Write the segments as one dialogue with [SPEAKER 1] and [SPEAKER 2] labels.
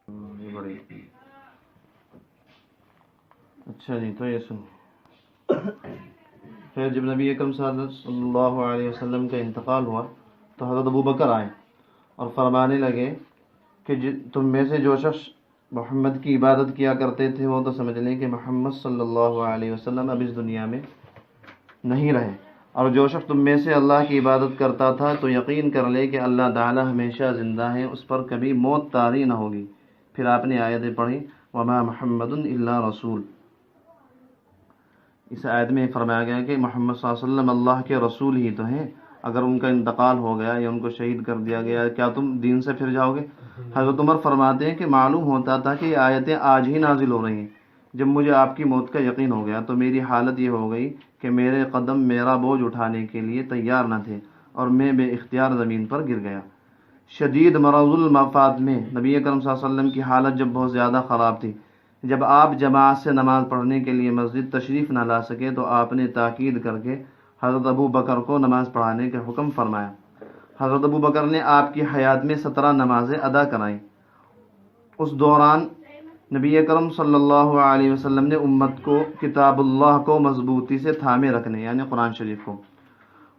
[SPEAKER 1] یہ بڑی اچھا جی، تو یہ سن پھر جب نبی اکرم صلی اللہ علیہ وسلم کا انتقال ہوا تو حضرت ابو بکر آئے اور فرمانے لگے کہ تم میں سے جو شخص محمد کی عبادت کیا کرتے تھے وہ تو سمجھ لیں کہ محمد صلی اللہ علیہ وسلم اب اس دنیا میں نہیں رہے، اور جو شخص تم میں سے اللہ کی عبادت کرتا تھا تو یقین کر لے کہ اللہ تعالی ہمیشہ زندہ ہے، اس پر کبھی موت طاری نہ ہوگی۔ پھر آپ نے آیتیں پڑھی وما محمد الا رسول۔ اس آیت میں فرمایا گیا کہ محمد صلی اللہ علیہ وسلم اللہ کے رسول ہی تو ہیں، اگر ان کا انتقال ہو گیا یا ان کو شہید کر دیا گیا کیا تم دین سے پھر جاؤ گے؟ حضرت عمر فرماتے ہیں کہ معلوم ہوتا تھا کہ یہ آیتیں آج ہی نازل ہو رہی ہیں۔ جب مجھے آپ کی موت کا یقین ہو گیا تو میری حالت یہ ہو گئی کہ میرے قدم میرا بوجھ اٹھانے کے لیے تیار نہ تھے اور میں بے اختیار زمین پر گر گیا۔ شدید مرض المفات میں نبی اکرم صلی اللہ علیہ وسلم کی حالت جب بہت زیادہ خراب تھی، جب آپ جماعت سے نماز پڑھنے کے لیے مسجد تشریف نہ لا سکے تو آپ نے تاکید کر کے حضرت ابو بکر کو نماز پڑھانے کا حکم فرمایا۔ حضرت ابو بکر نے آپ کی حیات میں 17 نمازیں ادا کرائیں۔ اس دوران نبی اکرم صلی اللہ علیہ وسلم نے امت کو کتاب اللہ کو مضبوطی سے تھامے رکھنے یعنی قرآن شریف کو،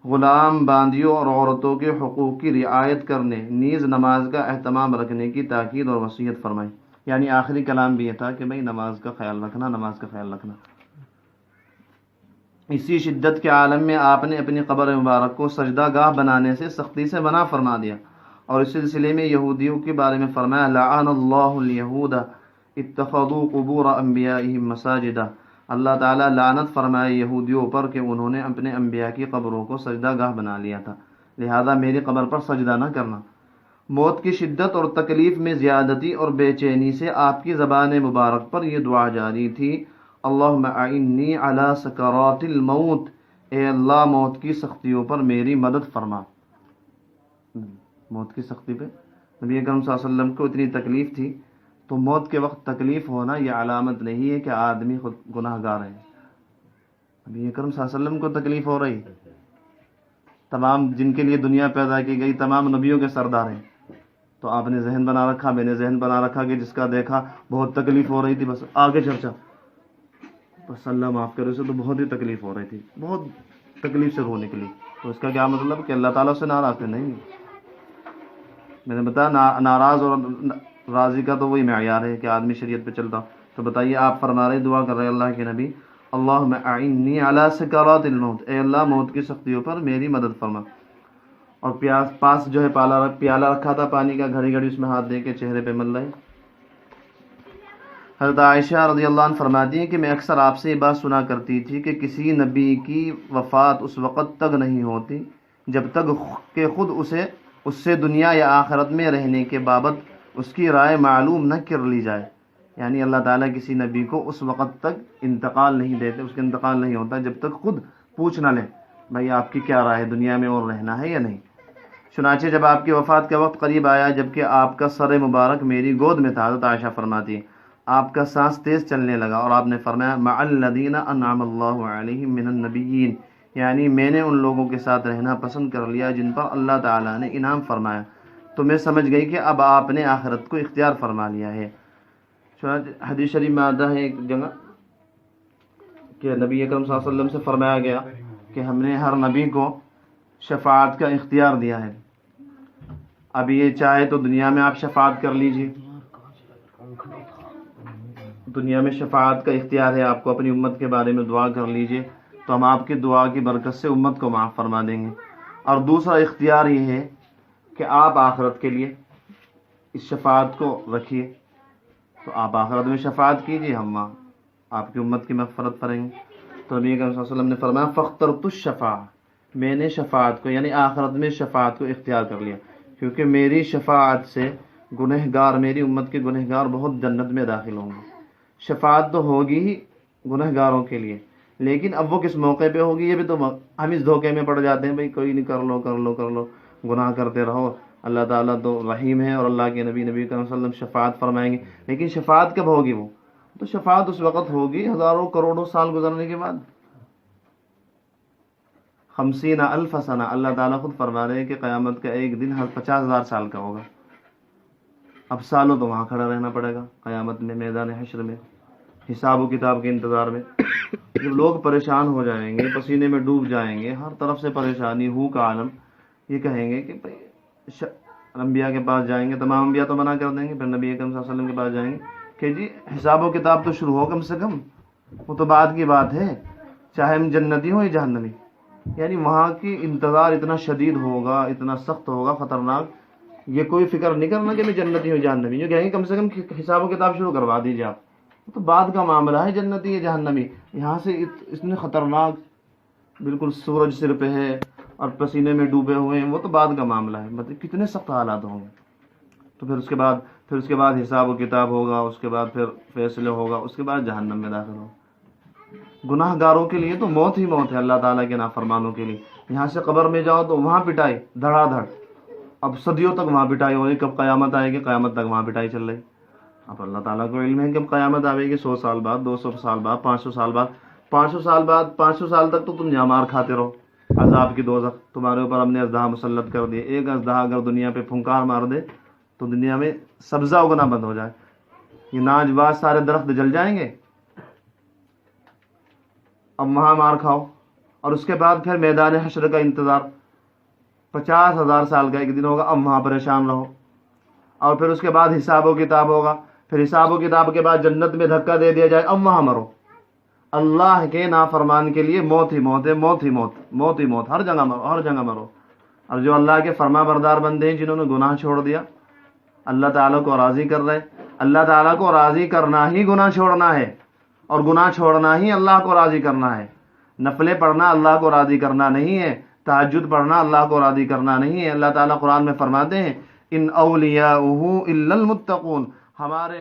[SPEAKER 1] غلام باندیوں اور عورتوں کے حقوق کی رعایت کرنے، نیز نماز کا اہتمام رکھنے کی تاکید اور وصیت فرمائی۔ یعنی آخری کلام بھی یہ تھا کہ بھائی نماز کا خیال رکھنا، نماز کا خیال رکھنا۔ اسی شدت کے عالم میں آپ نے اپنی قبر مبارک کو سجدہ گاہ بنانے سے سختی سے منع فرما دیا، اور اس سلسلے میں یہودیوں کے بارے میں فرمایا لعن اللہ الیہود اتخذوا قبور انبیائہم مساجدہ۔ اللہ تعالیٰ لعنت فرمائے یہودیوں پر کہ انہوں نے اپنے انبیاء کی قبروں کو سجدہ گاہ بنا لیا تھا، لہذا میری قبر پر سجدہ نہ کرنا۔ موت کی شدت اور تکلیف میں زیادتی اور بے چینی سے آپ کی زبان مبارک پر یہ دعا جاری تھی اللہم اعنی علی سکرات الموت، اے اللہ موت کی سختیوں پر میری مدد فرما۔ موت کی سختی پہ نبی اکرم صلی اللہ علیہ وسلم کو اتنی تکلیف تھی، تو موت کے وقت تکلیف ہونا یہ علامت نہیں ہے کہ آدمی خود گناہ گار ہے۔ نبی اکرم صلی اللہ علیہ وسلم کو تکلیف ہو رہی، تمام جن کے لیے دنیا پیدا کی گئی تمام نبیوں کے سردار ہیں، تو آپ نے ذہن بنا رکھا، میں نے ذہن بنا رکھا کہ جس کا دیکھا بہت تکلیف ہو رہی تھی بس آگے چرچا، بس اللہ معاف کرے، اسے تو بہت ہی تکلیف ہو رہی تھی، بہت تکلیف سے رو نکلی، تو اس کا کیا مطلب کہ اللہ تعالیٰ سے ناراض تھے؟ نہیں، میں نے بتایا ناراض اور راضی کا تو وہی معیار ہے کہ آدمی شریعت پہ چلتا۔ تو بتائیے آپ فرما رہے دعا کر رہے اللہ کے نبی اللہم اعنی علی سکرات الموت، اے اللہ موت کی سختیوں پر میری مدد فرما، اور پاس جو ہے پیالہ رکھا تھا پانی کا، گھڑی گھڑی اس میں ہاتھ دے کے چہرے پہ مل رہے۔ حضرت عائشہ رضی اللہ عنہ فرماتی ہیں کہ میں اکثر آپ سے یہ بات سنا کرتی تھی کہ کسی نبی کی وفات اس وقت تک نہیں ہوتی جب تک کہ خود اس سے دنیا یا آخرت میں رہنے کے بابت اس کی رائے معلوم نہ کر لی جائے۔ یعنی اللہ تعالیٰ کسی نبی کو اس وقت تک انتقال نہیں دیتے، اس کا انتقال نہیں ہوتا جب تک خود پوچھ نہ لیں بھائی آپ کی کیا رائے ہے، دنیا میں اور رہنا ہے یا نہیں۔ چنانچہ جب آپ کی وفات کا وقت قریب آیا جبکہ آپ کا سر مبارک میری گود میں تھا، حضرت عائشہ فرماتی ہے آپ کا سانس تیز چلنے لگا اور آپ نے فرمایا مع الذین انعم اللہ علیہم من النبیین، یعنی میں نے ان لوگوں کے ساتھ رہنا پسند کر لیا جن پر اللہ تعالیٰ نے انعام فرمایا، تو میں سمجھ گئی کہ اب آپ نے آخرت کو اختیار فرما لیا ہے۔ چنانچہ حدیث شریف میں آتا ہے ایک جگہ کہ نبی اکرم صلی اللہ علیہ وسلم سے فرمایا گیا کہ ہم نے ہر نبی کو شفاعت کا اختیار دیا ہے، اب یہ چاہے تو دنیا میں آپ شفاعت کر لیجیے، دنیا میں شفاعت کا اختیار ہے آپ کو، اپنی امت کے بارے میں دعا کر لیجیے تو ہم آپ کی دعا کی برکت سے امت کو معاف فرما دیں گے، اور دوسرا اختیار یہ ہے کہ آپ آخرت کے لیے اس شفاعت کو رکھیے، تو آپ آخرت میں شفاعت کیجیے، ہم آپ کی امت کی مغفرت کریں گے۔ تو نبی کریم صلی اللہ علیہ وسلم نے فرمایا فاخترت الشفاعہ، میں نے شفاعت کو یعنی آخرت میں شفاعت کو اختیار کر لیا، کیونکہ میری شفاعت سے گنہگار، میری امت کے گنہگار بہت جنت میں داخل ہوں گے۔ شفاعت تو ہوگی ہی گنہگاروں کے لیے، لیکن اب وہ کس موقع پہ ہوگی یہ بھی تو ہم اس دھوکے میں پڑ جاتے ہیں بھائی کوئی نہیں، کر لو گناہ کرتے رہو، اللہ تعالیٰ تو رحیم ہے اور اللہ کے نبی کریم صلی اللہ علیہ وسلم شفاعت فرمائیں گے، لیکن شفاعت کب ہوگی؟ وہ تو شفاعت اس وقت ہوگی ہزاروں کروڑوں سال گزرنے کے بعد، 50,000 سنہ، اللہ تعالیٰ خود فرما رہے ہیں کہ قیامت کا ایک دن ہر 50,000 سال کا ہوگا۔ اب سالوں تو وہاں کھڑا رہنا پڑے گا قیامت میں، میدان حشر میں، حساب و کتاب کے انتظار میں۔ جب لوگ پریشان ہو جائیں گے، پسینے میں ڈوب جائیں گے، ہر طرف سے پریشانی ہو کا عالم، یہ کہیں گے کہ بھائی انبیاء کے پاس جائیں گے، تمام انبیاء تو منع کر دیں گے، پھر نبی اکرم صلی اللہ علیہ وسلم کے پاس جائیں گے کہ جی حساب و کتاب تو شروع ہو کم سے کم، وہ تو بعد کی بات ہے، چاہے ہم جنتی ہوں یا جہنمی۔ یعنی وہاں کی انتظار اتنا شدید ہوگا، اتنا سخت ہوگا، خطرناک، یہ کوئی فکر نہیں کرنا کہ میں جنتی ہوں جہنمی، یہ کہیں گے کم سے کم حساب و کتاب شروع کروا دیجیے آپ، تو بعد کا معاملہ ہے جنتی یا جہنمی۔ یہاں سے اتنے خطرناک، بالکل سورج سر پہ ہے اور پسینے میں ڈوبے ہوئے ہیں، وہ تو بعد کا معاملہ ہے، مطلب کتنے سخت حالات ہوں گے۔ تو پھر اس کے بعد حساب و کتاب ہوگا، اس کے بعد پھر فیصلے ہوگا، اس کے بعد جہنم میں داخل ہوگا۔ گناہ گاروں کے لیے تو موت ہی موت ہے، اللہ تعالیٰ کے نافرمانوں کے لیے۔ یہاں سے قبر میں جاؤ تو وہاں پٹائی دھڑا دھڑ، اب صدیوں تک وہاں پٹائی ہو رہی، کب قیامت آئے گی، قیامت تک وہاں پٹائی چل رہی۔ اب اللہ تعالیٰ کو علم ہے کہ اب قیامت آئے گی 100 سال بعد، 200 سال بعد، 500 سال بعد، 500 سال بعد، 500 سال تک تو تم یہاں مار کھاتے رہو، عذاب کی دوزخ تمہارے اوپر ہم نے اژدہا مسلط کر دیے۔ ایک اژدہا اگر دنیا پہ پھنکار مار دے تو دنیا میں سبزہ اگنا بند ہو جائے، یہ ناجواز سارے درخت جل جائیں گے۔ اب وہاں مار کھاؤ، اور اس کے بعد پھر میدان حشر کا انتظار، 50,000 سال کا ایک دن ہوگا، اب وہاں پریشان رہو، اور پھر اس کے بعد حساب و کتاب ہوگا، پھر حساب و کتاب کے بعد جنت میں دھکا دے دیا جائے، اب وہاں مرو۔ اللہ کے نافرمان کے لیے موت ہی موت ہے، موت ہی موت، موت ہی موت، ہر جگہ مرو، ہر جگہ مرو۔ اور جو اللہ کے فرما بردار بندے ہیں، جنہوں نے گناہ چھوڑ دیا، اللہ تعالیٰ کو راضی کر رہے، اللہ تعالیٰ کو راضی کرنا ہی گناہ چھوڑنا ہے، اور گناہ چھوڑنا ہی اللہ کو راضی کرنا ہے۔ نفلیں پڑھنا اللہ کو راضی کرنا نہیں ہے، تہجد پڑھنا اللہ کو راضی کرنا نہیں ہے۔ اللہ تعالیٰ قرآن میں فرماتے ہیں ان اولیاءہ الا المتقون، ہمارے